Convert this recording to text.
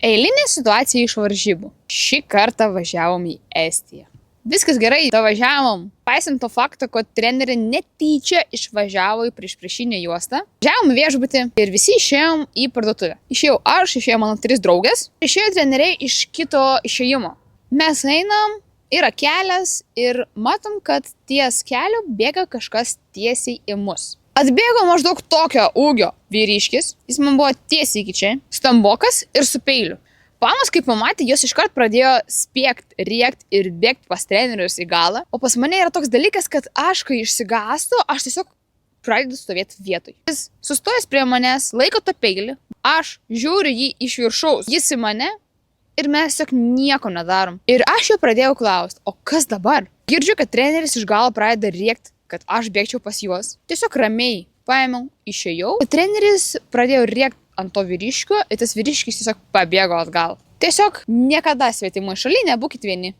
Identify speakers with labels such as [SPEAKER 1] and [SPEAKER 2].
[SPEAKER 1] Eilinė situacija iš varžybų. Šį kartą važiavom į Estiją. Viskas gerai, važiavom. Paisant to fakto, kad trenerė netyčia išvažiavo į priešpriešinę juostą. Važiavom į viešbutį ir visi išėjom į parduotuvę. Išėjau aš, išėjo mano 3 draugės. Išėjo treneriai iš kito išėjimo. Mes einam, yra kelias ir matom, kad ties kelio bėga kažkas tiesiai į mus. Atbėgo maždaug tokio ūgio vyriškis, jis man buvo tiesiai iki čia, stambokas ir su peiliu. Pamas, kai pamatė, jos iškart pradėjo spiegt, riekt ir bėgt pas trenerius į galą. O pas mane yra toks dalykas, kad aš, kai išsigastu, aš tiesiog pradedu stovėti vietoj. Jis sustojęs prie manęs, laiko tą peilį, aš žiūriu jį iš viršaus, jis į mane ir mes tiesiog nieko nedarom. Ir aš jau pradėjau klausti, o kas dabar? Girdžiu, kad treneris iš galo pradeda riekt, kad aš bėgčiau pas juos. Tiesiog ramiai paėmiau, išėjau. Treneris pradėjo riekt ant to vyriškio ir tas vyriškis tiesiog pabėgo atgal. Tiesiog niekada svetimoj šaly nebūkit vieni.